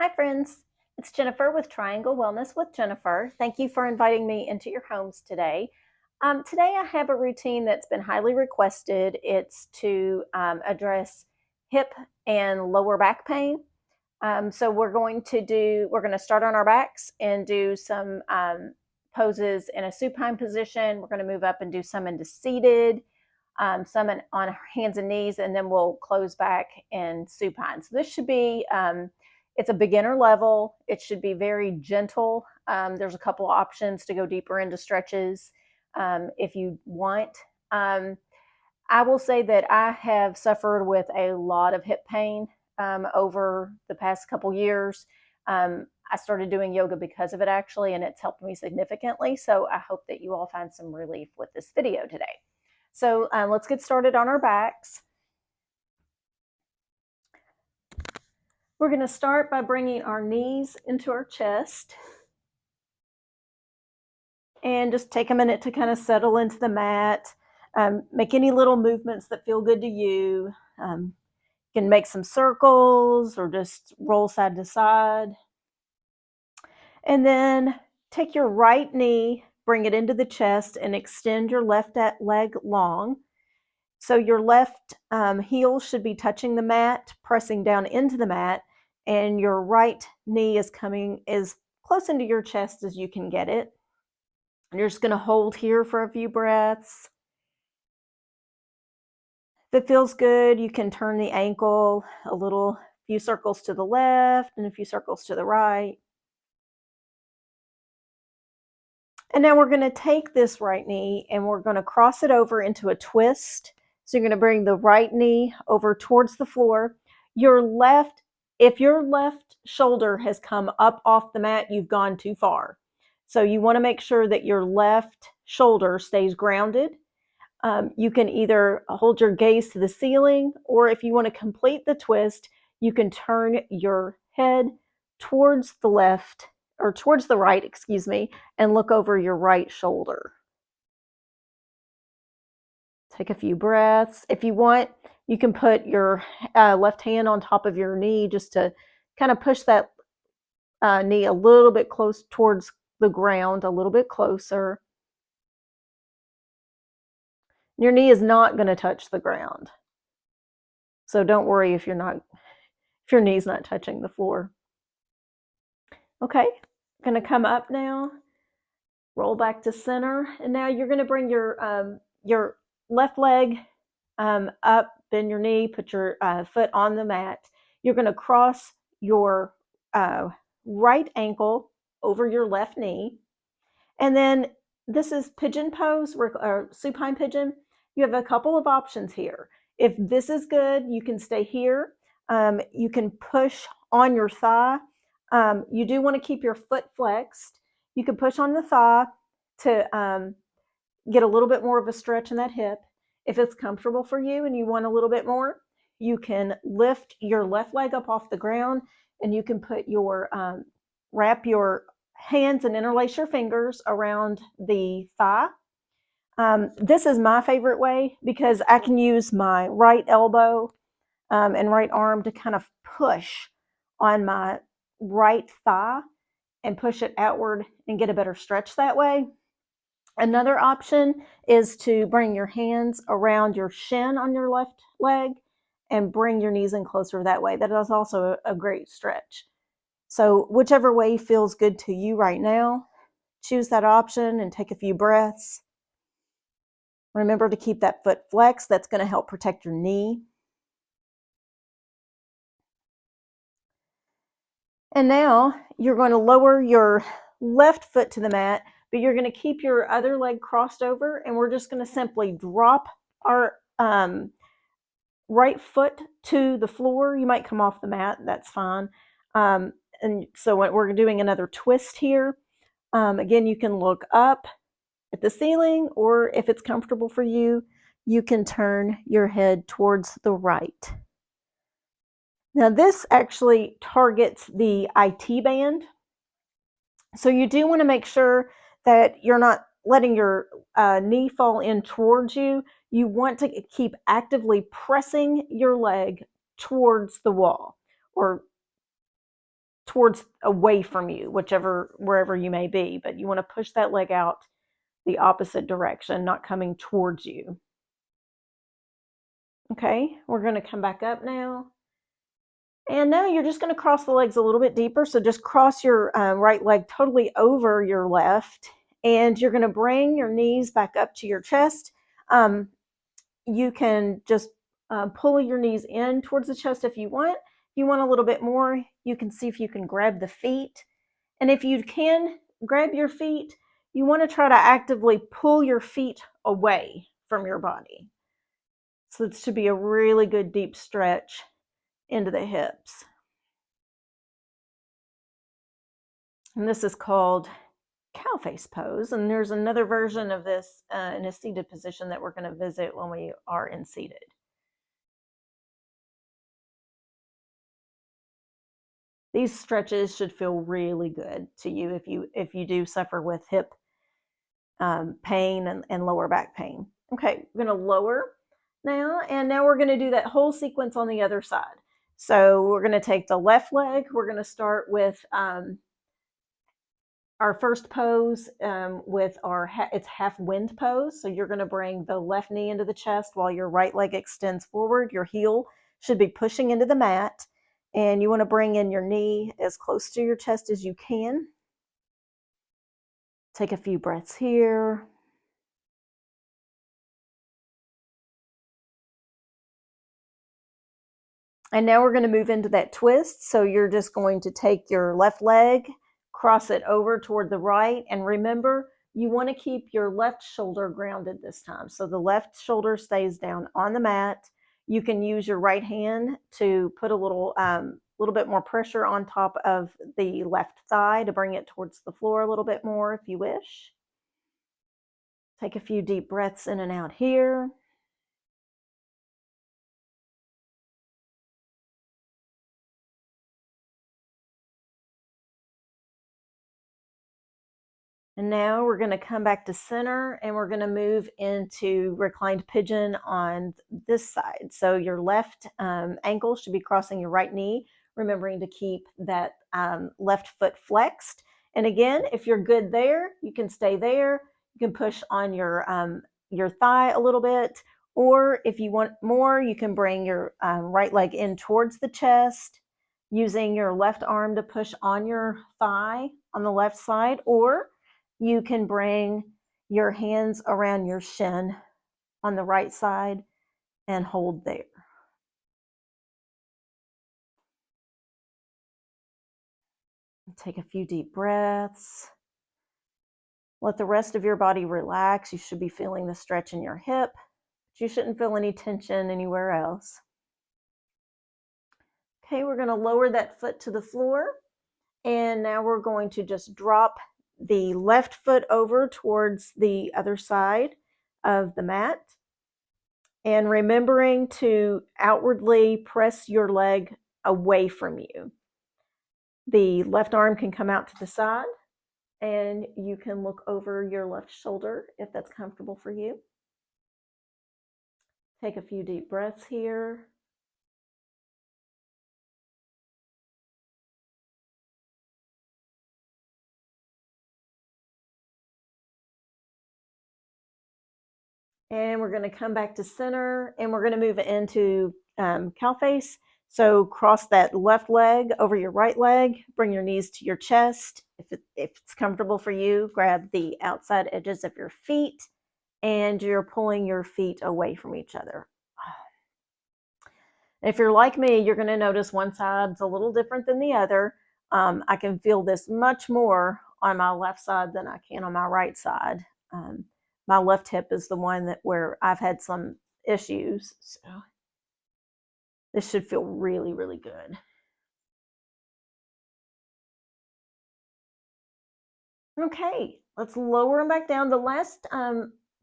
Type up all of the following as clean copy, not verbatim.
Hi, friends. It's Jennifer with Triangle Wellness with Jennifer. Thank you for inviting me into your homes today. Today, I have a routine that's been highly requested. It's to address hip and lower back pain. So we're going to start on our backs and do some poses in a supine position. We're going to move up and do some into seated, on hands and knees, and then we'll close back in supine. So this should be, it's a beginner level. It should be very gentle. There's a couple of options to go deeper into stretches if you want. I will say that I have suffered with a lot of hip pain over the past couple years. I started doing yoga because of it actually, and it's helped me significantly. So I hope that you all find some relief with this video today. So let's get started on our backs. We're going to start by bringing our knees into our chest. And just take a minute to kind of settle into the mat. Make any little movements that feel good to you. You can make some circles or just roll side to side. And then take your right knee, bring it into the chest, and extend your left leg long. So your left heel should be touching the mat, pressing down into the mat, and your right knee is coming as close into your chest as you can get it. And you're just going to hold here for a few breaths. If it feels good, you can turn the ankle a few circles to the left and a few circles to the right. And now we're going to take this right knee and we're going to cross it over into a twist. So you're going to bring the right knee over towards the floor. If your left shoulder has come up off the mat, you've gone too far. So you want to make sure that your left shoulder stays grounded. You can either hold your gaze to the ceiling, or if you want to complete the twist, you can turn your head towards the left, or towards the right, excuse me, and look over your right shoulder. Take a few breaths. If you want, you can put your left hand on top of your knee just to kind of push that knee a little bit close towards the ground, a little bit closer. Your knee is not going to touch the ground. So don't worry if your knee's not touching the floor. Okay, going to come up now, roll back to center, and now you're going to bring your left leg up, bend your knee, put your foot on the mat. You're going to cross your right ankle over your left knee, and then this is pigeon pose or supine pigeon. You have a couple of options here. If this is good, you can stay here. You can push on your thigh. You do want to keep your foot flexed. You can push on the thigh to get a little bit more of a stretch in that hip. If it's comfortable for you and you want a little bit more, you can lift your left leg up off the ground and you can put wrap your hands and interlace your fingers around the thigh. This is my favorite way because I can use my right elbow and right arm to kind of push on my right thigh and push it outward and get a better stretch that way. Another option is to bring your hands around your shin on your left leg and bring your knees in closer that way. That is also a great stretch. So whichever way feels good to you right now, choose that option and take a few breaths. Remember to keep that foot flexed. That's going to help protect your knee. And now you're going to lower your left foot to the mat, but you're going to keep your other leg crossed over, and we're just going to simply drop our right foot to the floor. You might come off the mat, that's fine. And so we're doing another twist here. Again, you can look up at the ceiling, or if it's comfortable for you, you can turn your head towards the right. Now this actually targets the IT band. So you do want to make sure that you're not letting your knee fall in towards you. You want to keep actively pressing your leg towards the wall or towards away from you, wherever you may be, but you want to push that leg out the opposite direction, not coming towards you. Okay, we're going to come back up now. And now you're just going to cross the legs a little bit deeper. So just cross your right leg totally over your left, and you're going to bring your knees back up to your chest. You can just pull your knees in towards the chest if you want. If you want a little bit more, you can see if you can grab the feet. And if you can grab your feet, you want to try to actively pull your feet away from your body. So this should be a really good deep stretch into the hips. And this is called cow face pose. And there's another version of this in a seated position that we're going to visit when we are in seated. These stretches should feel really good to you if you do suffer with hip pain and lower back pain. Okay, we're going to lower now, and now we're going to do that whole sequence on the other side. So we're going to take the left leg. We're going to start with our first pose with it's half wind pose. So you're going to bring the left knee into the chest while your right leg extends forward. Your heel should be pushing into the mat, and you want to bring in your knee as close to your chest as you can. Take a few breaths here. And now we're going to move into that twist. So you're just going to take your left leg, cross it over toward the right. And remember, you want to keep your left shoulder grounded this time. So the left shoulder stays down on the mat. You can use your right hand to put a little bit more pressure on top of the left thigh to bring it towards the floor a little bit more if you wish. Take a few deep breaths in and out here. And now we're going to come back to center, and we're going to move into reclined pigeon on this side. So your left ankle should be crossing your right knee, remembering to keep that left foot flexed. And again, if you're good there, you can stay there. You can push on your thigh a little bit, or if you want more, you can bring your right leg in towards the chest, using your left arm to push on your thigh on the left side, or you can bring your hands around your shin on the right side and hold there. Take a few deep breaths. Let the rest of your body relax. You should be feeling the stretch in your hip, but you shouldn't feel any tension anywhere else. Okay, we're going to lower that foot to the floor, and now we're going to just drop the left foot over towards the other side of the mat, and remembering to outwardly press your leg away from you. The left arm can come out to the side, and you can look over your left shoulder if that's comfortable for you. Take a few deep breaths here. And we're going to come back to center, and we're going to move into cow face. So cross that left leg over your right leg, bring your knees to your chest. If it's comfortable for you, grab the outside edges of your feet, and you're pulling your feet away from each other. If you're like me, you're going to notice one side's a little different than the other. I can feel this much more on my left side than I can on my right side. My left hip is the one where I've had some issues. So this should feel really, really good. Okay, let's lower them back down. The last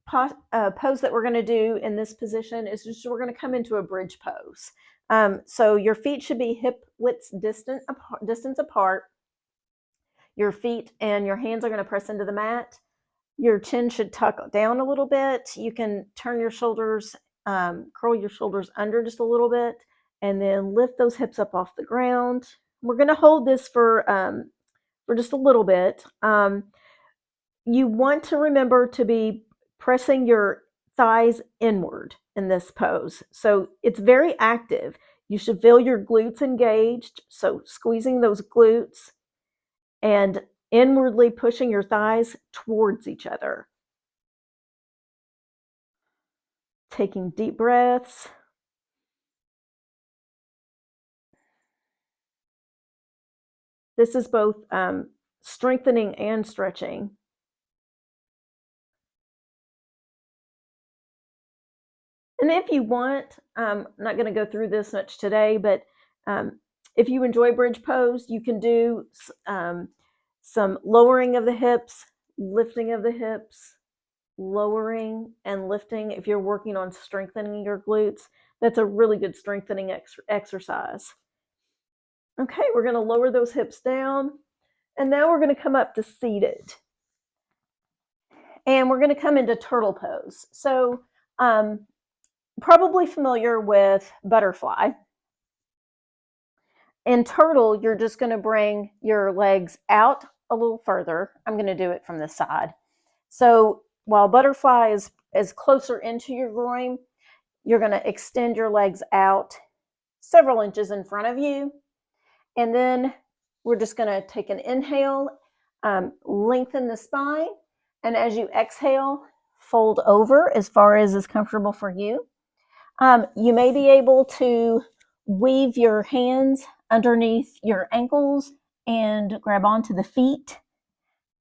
pose that we're going to do in this position is just we're going to come into a bridge pose. So your feet should be hip width distance apart. Your feet and your hands are going to press into the mat. Your chin should tuck down a little bit. You can turn your shoulders, curl your shoulders under just a little bit, and then lift those hips up off the ground. we're going to hold this for just a little bit. You want to remember to be pressing your thighs inward in this pose. So it's very active. You should feel your glutes engaged. So squeezing those glutes and inwardly pushing your thighs towards each other. Taking deep breaths. This is both strengthening and stretching. And if you want, I'm not going to go through this much today, but if you enjoy bridge pose, you can do some lowering of the hips, lifting of the hips, lowering and lifting. If you're working on strengthening your glutes, that's a really good strengthening exercise. Okay, we're going to lower those hips down. And now we're going to come up to seated. And we're going to come into turtle pose. So probably familiar with butterfly. In turtle, you're just going to bring your legs out a little further. I'm going to do it from the side. So while butterfly is closer into your groin, you're going to extend your legs out several inches in front of you. And then we're just going to take an inhale, lengthen the spine. And as you exhale, fold over as far as is comfortable for you. You may be able to weave your hands underneath your ankles and grab onto the feet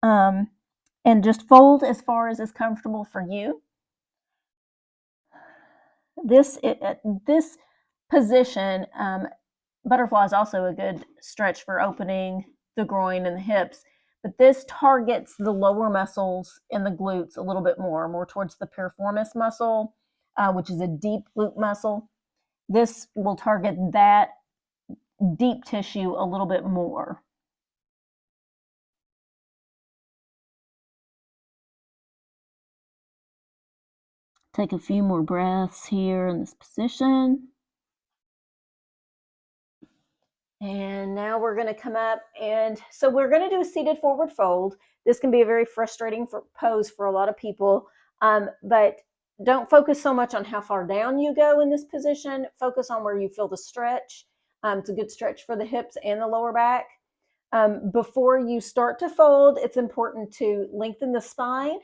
and just fold as far as is comfortable for you. This position, butterfly is also a good stretch for opening the groin and the hips, but this targets the lower muscles in the glutes a little bit more towards the piriformis muscle, which is a deep glute muscle. This will target that deep tissue a little bit more. Take a few more breaths here in this position. And now we're going to come up, and so we're going to do a seated forward fold. This can be a very frustrating pose for a lot of people, but don't focus so much on how far down you go in this position. Focus on where you feel the stretch. It's a good stretch for the hips and the lower back. Before you start to fold, it's important to lengthen the spine,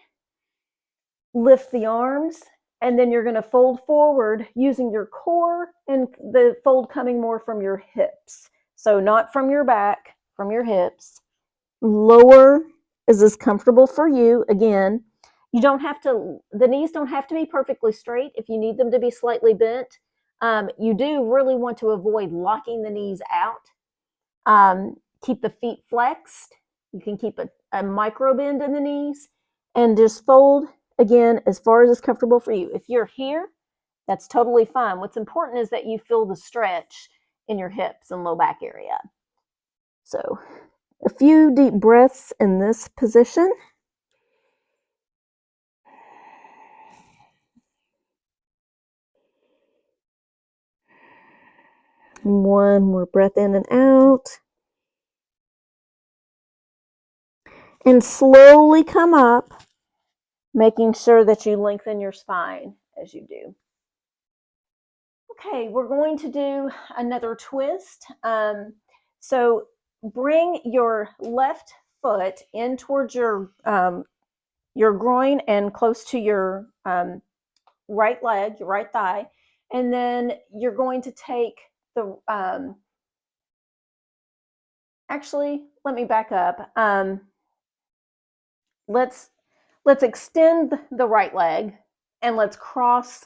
lift the arms, and then you're going to fold forward using your core and the fold coming more from your hips. So not from your back, from your hips. Lower is as comfortable for you. Again, you don't have to, the knees don't have to be perfectly straight. If you need them to be slightly bent, you do really want to avoid locking the knees out. Keep the feet flexed. You can keep a micro bend in the knees and just fold again as far as is comfortable for you. If you're here, that's totally fine. What's important is that you feel the stretch in your hips and low back area. So a few deep breaths in this position. One more breath in and out. And slowly come up, making sure that you lengthen your spine as you do. Okay, we're going to do another twist. So bring your left foot in towards your groin and close to your right leg, your right thigh, and then you're going to take the. Actually, let me back up. Let's extend the right leg and let's cross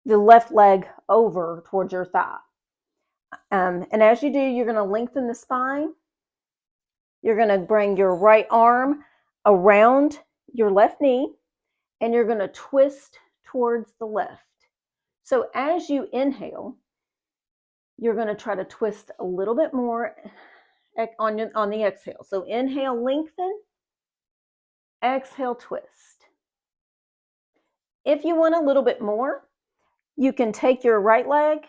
the left leg over towards your thigh. And as you do, you're going to lengthen the spine. You're going to bring your right arm around your left knee, and you're going to twist towards the left. So as you inhale, you're going to try to twist a little bit more on the exhale. So inhale, lengthen. Exhale, twist. If you want a little bit more, you can take your right leg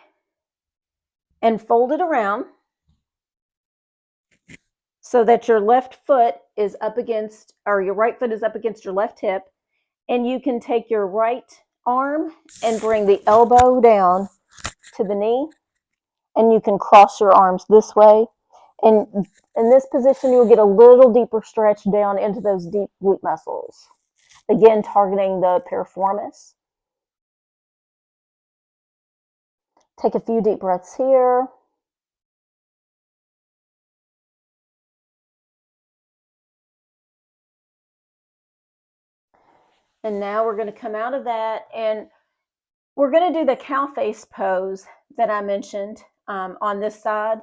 and fold it around so that your left foot is up against, or your right foot is up against your left hip. And you can take your right arm and bring the elbow down to the knee, and you can cross your arms this way. And in this position, you'll get a little deeper stretch down into those deep glute muscles. Again, targeting the piriformis. Take a few deep breaths here. And now we're going to come out of that, and we're going to do the cow face pose that I mentioned on this side.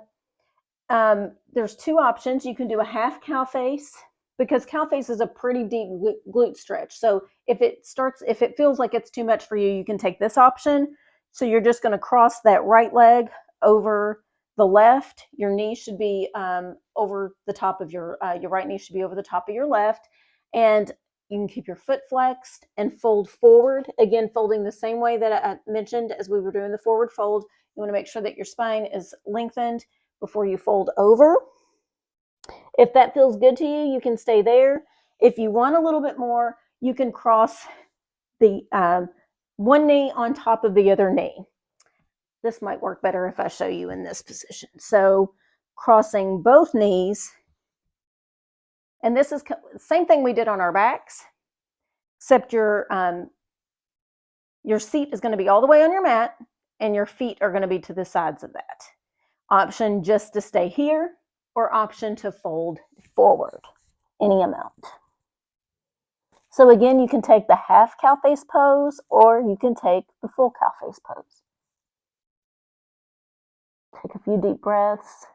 There's two options. You can do a half cow face, because cow face is a pretty deep glute stretch. So if it feels like it's too much for you, you can take this option. So you're just going to cross that right leg over the left. Your knee should be over the top of your right knee should be over the top of your left, and you can keep your foot flexed and fold forward. Again, folding the same way that I mentioned as we were doing the forward fold. You want to make sure that your spine is lengthened before you fold over. If that feels good to you, you can stay there. If you want a little bit more, you can cross the one knee on top of the other knee. This might work better if I show you in this position. So crossing both knees, and this is the same thing we did on our backs, except your seat is going to be all the way on your mat, and your feet are going to be to the sides of that. Option just to stay here, or option to fold forward, any amount. So again, you can take the half cow face pose, or you can take the full cow face pose. Take a few deep breaths.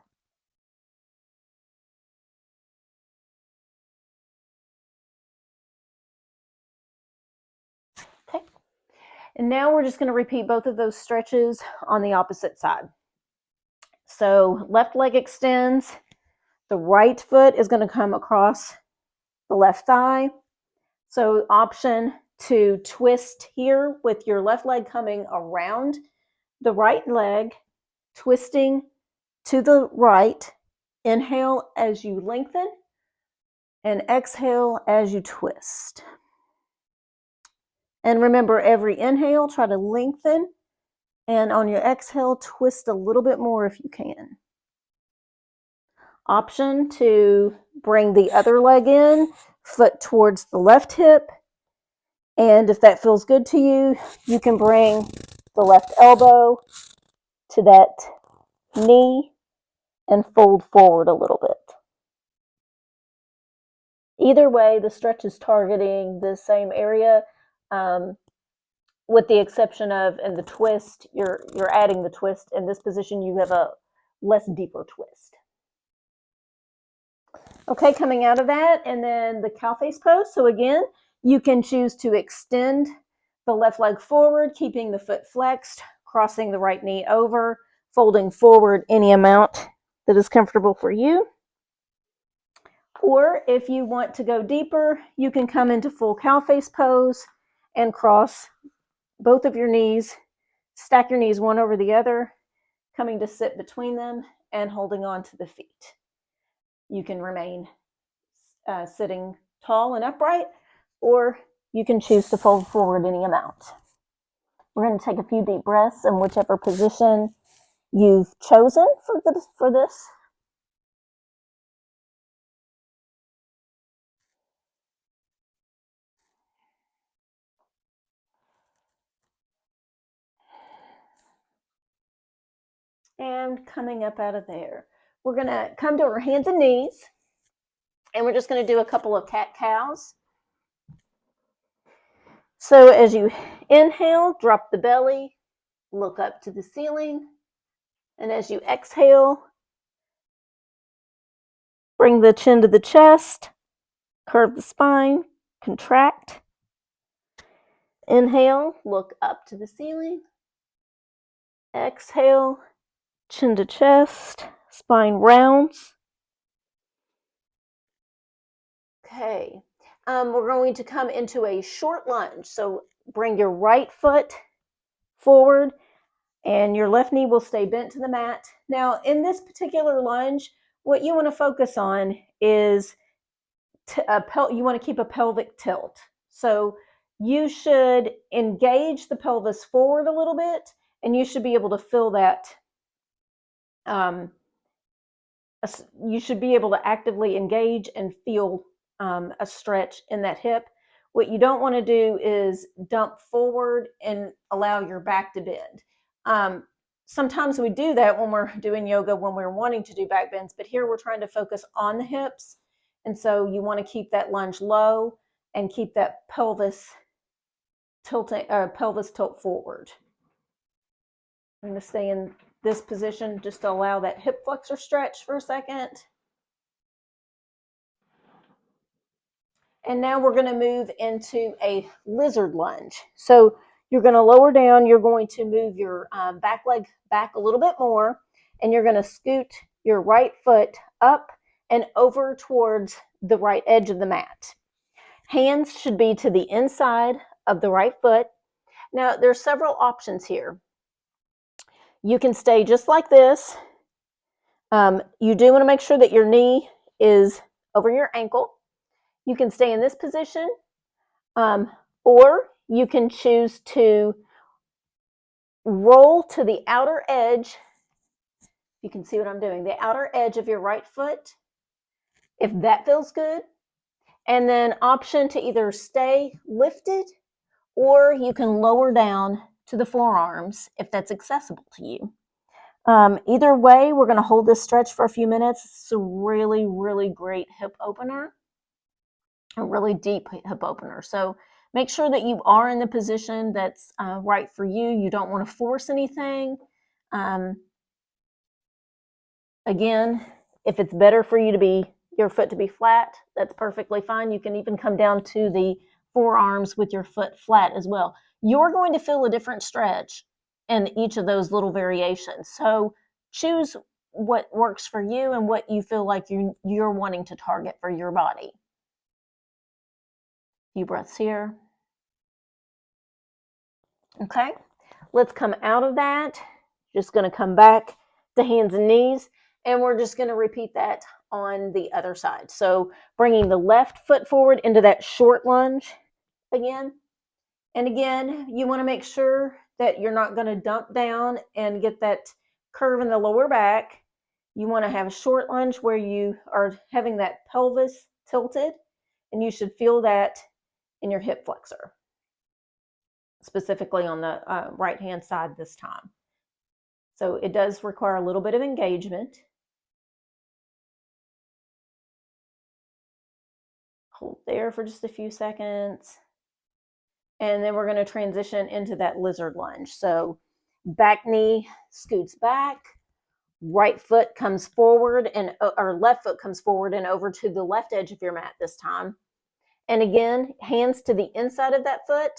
Okay. And now we're just going to repeat both of those stretches on the opposite side. So left leg extends. The right foot is going to come across the left thigh. So option to twist here with your left leg coming around the right leg, twisting to the right. Inhale as you lengthen, and exhale as you twist. And remember, every inhale, try to lengthen, and on your exhale, twist a little bit more if you can. Option to bring the other leg in, foot towards the left hip, and if that feels good to you, you can bring the left elbow to that knee and fold forward a little bit. Either way, the stretch is targeting the same area, with the exception of, in the twist, you're adding the twist. In this position, you have a less deeper twist. Okay, coming out of that, and then the cow face pose. So again, you can choose to extend the left leg forward, keeping the foot flexed, crossing the right knee over, folding forward any amount that is comfortable for you. Or if you want to go deeper, you can come into full cow face pose and cross both of your knees, stack your knees one over the other, coming to sit between them and holding on to the feet. You can remain sitting tall and upright, or you can choose to fold forward any amount. We're going to take a few deep breaths in whichever position you've chosen for this. And coming up out of there, we're going to come to our hands and knees, and we're just going to do a couple of cat-cows. So as you inhale, drop the belly, look up to the ceiling, and as you exhale, bring the chin to the chest, curve the spine, contract. Inhale, look up to the ceiling. Exhale, chin to chest, spine rounds. Okay, we're going to come into a short lunge. So bring your right foot forward, and your left knee will stay bent to the mat. Now, in this particular lunge, what you want to focus on is you want to keep a pelvic tilt. So you should engage the pelvis forward a little bit, and you should be able to feel that. You should be able to actively engage and feel a stretch in that hip. What you don't want to do is dump forward and allow your back to bend. Sometimes we do that when we're doing yoga, when we're wanting to do back bends, but here we're trying to focus on the hips. And so you want to keep that lunge low and keep that pelvis tilt forward. I'm going to stay in this position just to allow that hip flexor stretch for a second. And now we're going to move into a lizard lunge. So you're going to lower down, you're going to move your back leg back a little bit more, and you're going to scoot your right foot up and over towards the right edge of the mat. Hands should be to the inside of the right foot. Now, there's several options here. You can stay just like this. You do want to make sure that your knee is over your ankle. You can stay in this position, or you can choose to roll to the outer edge. You can see what I'm doing, the outer edge of your right foot, if that feels good. And then option to either stay lifted, or you can lower down to the forearms if that's accessible to you. Either way, we're going to hold this stretch for a few minutes. It's a really, really great hip opener, a really deep hip opener. So make sure that you are in the position that's right for you. You don't want to force anything. Again, if it's better for you to be your foot to be flat, that's perfectly fine. You can even come down to the forearms with your foot flat as well. You're going to feel a different stretch in each of those little variations. So choose what works for you and what you feel like you're wanting to target for your body. Few breaths here. Okay, let's come out of that. Just going to come back to hands and knees, and we're just going to repeat that on the other side. So bringing the left foot forward into that short lunge again. And again, you want to make sure that you're not going to dump down and get that curve in the lower back. You want to have a short lunge where you are having that pelvis tilted, and you should feel that in your hip flexor, specifically on the right-hand side this time. So it does require a little bit of engagement. Hold there for just a few seconds. And then we're going to transition into that lizard lunge. So back knee scoots back, right foot comes forward, or left foot comes forward and over to the left edge of your mat this time. And again, hands to the inside of that foot.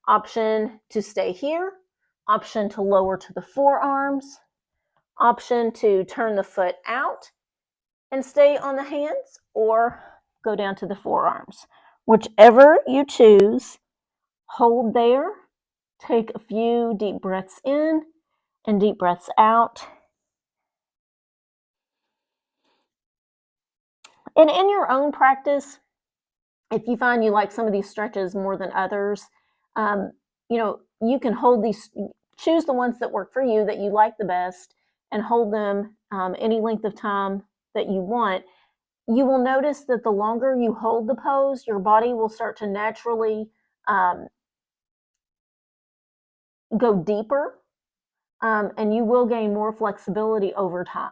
Option to stay here, option to lower to the forearms, option to turn the foot out and stay on the hands, or go down to the forearms. Whichever you choose, hold there, take a few deep breaths in and deep breaths out. And in your own practice, if you find you like some of these stretches more than others, you can hold these, choose the ones that work for you, that you like the best, and hold them any length of time that you want. You will notice that the longer you hold the pose, your body will start to naturally go deeper, and you will gain more flexibility over time.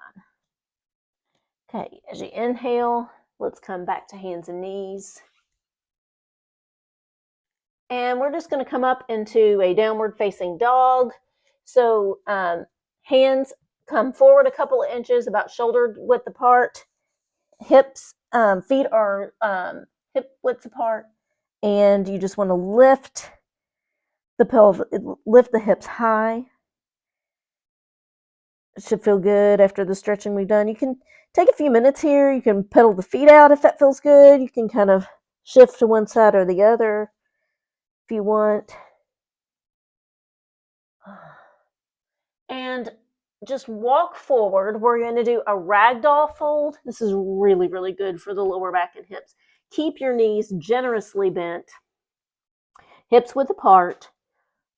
Okay, as you inhale, let's come back to hands and knees. And we're just going to come up into a downward facing dog. So hands come forward a couple of inches, about shoulder width apart. Hips, feet are hip widths apart. And you just want to lift the pelvis, lift the hips high. It should feel good after the stretching we've done. You can take a few minutes here. You can pedal the feet out if that feels good. You can kind of shift to one side or the other if you want. And just walk forward. We're going to do a ragdoll fold. This is really, really good for the lower back and hips. Keep your knees generously bent, hips width apart.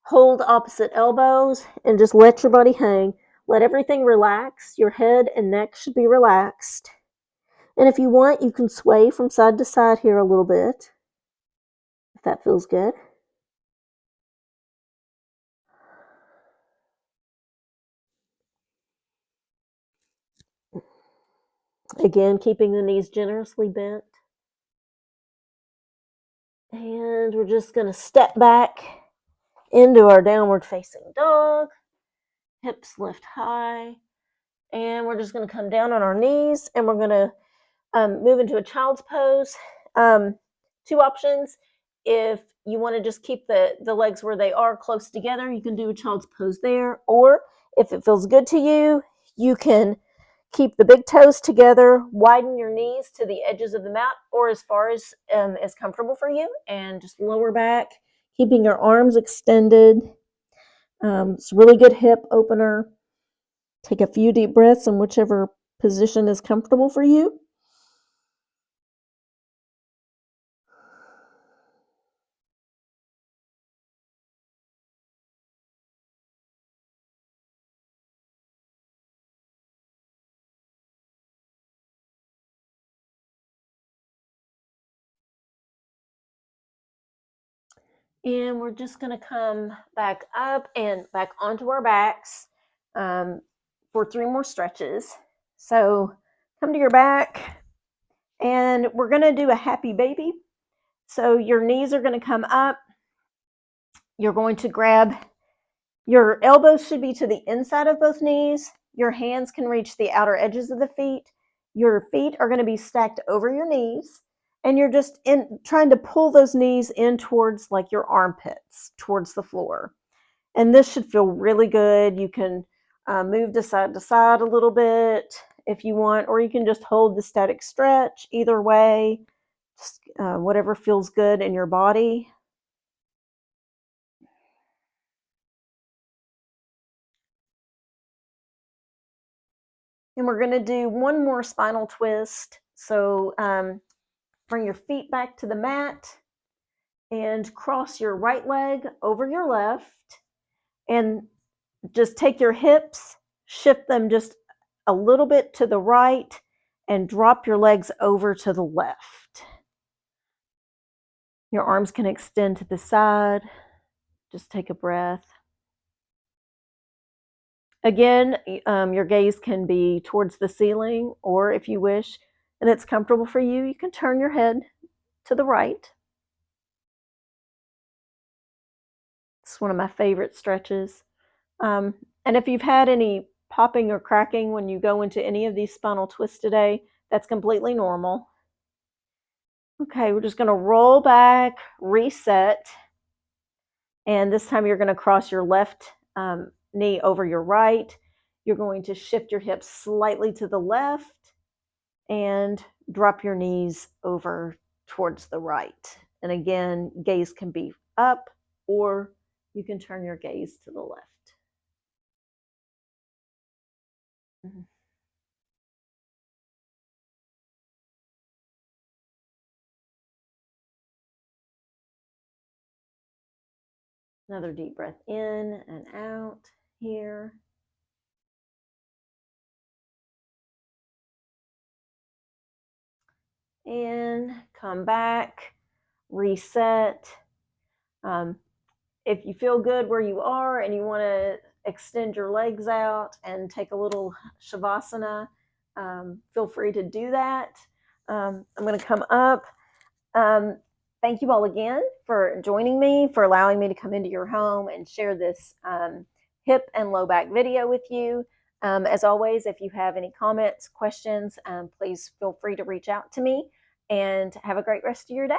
Hold opposite elbows and just let your body hang. Let everything relax. Your head and neck should be relaxed. And if you want, you can sway from side to side here a little bit, if that feels good. Again, keeping the knees generously bent. And we're just going to step back into our downward facing dog. Hips lift high. And we're just going to come down on our knees and we're going to move into a child's pose. Two options. If you want to just keep the legs where they are close together, you can do a child's pose there. Or if it feels good to you, you can keep the big toes together, widen your knees to the edges of the mat or as far as is comfortable for you, and just lower back, keeping your arms extended. It's a really good hip opener. Take a few deep breaths in whichever position is comfortable for you. And we're just going to come back up and back onto our backs for 3 more stretches. So come to your back and we're going to do a happy baby. So your knees are going to come up. You're going to grab, your elbows should be to the inside of both knees. Your hands can reach the outer edges of the feet. Your feet are going to be stacked over your knees. And you're just trying to pull those knees in towards like your armpits, towards the floor. And this should feel really good. You can move to side a little bit if you want, or you can just hold the static stretch. Either way, just whatever feels good in your body. And we're going to do one more spinal twist. So bring your feet back to the mat and cross your right leg over your left. And just take your hips, shift them just a little bit to the right, and drop your legs over to the left. Your arms can extend to the side. Just take a breath. Again, your gaze can be towards the ceiling, or if you wish and it's comfortable for you, you can turn your head to the right. It's one of my favorite stretches. And if you've had any popping or cracking when you go into any of these spinal twists today, that's completely normal. Okay, we're just going to roll back, reset, and this time you're going to cross your left knee over your right. You're going to shift your hips slightly to the left and drop your knees over towards the right. And again, gaze can be up or you can turn your gaze to the left. Mm-hmm. Another deep breath in and out here. And come back, reset. If you feel good where you are and you want to extend your legs out and take a little Shavasana, feel free to do that. I'm going to come up. Thank you all again for joining me, for allowing me to come into your home and share this hip and low back video with you. As always, if you have any comments, questions, please feel free to reach out to me, and have a great rest of your day.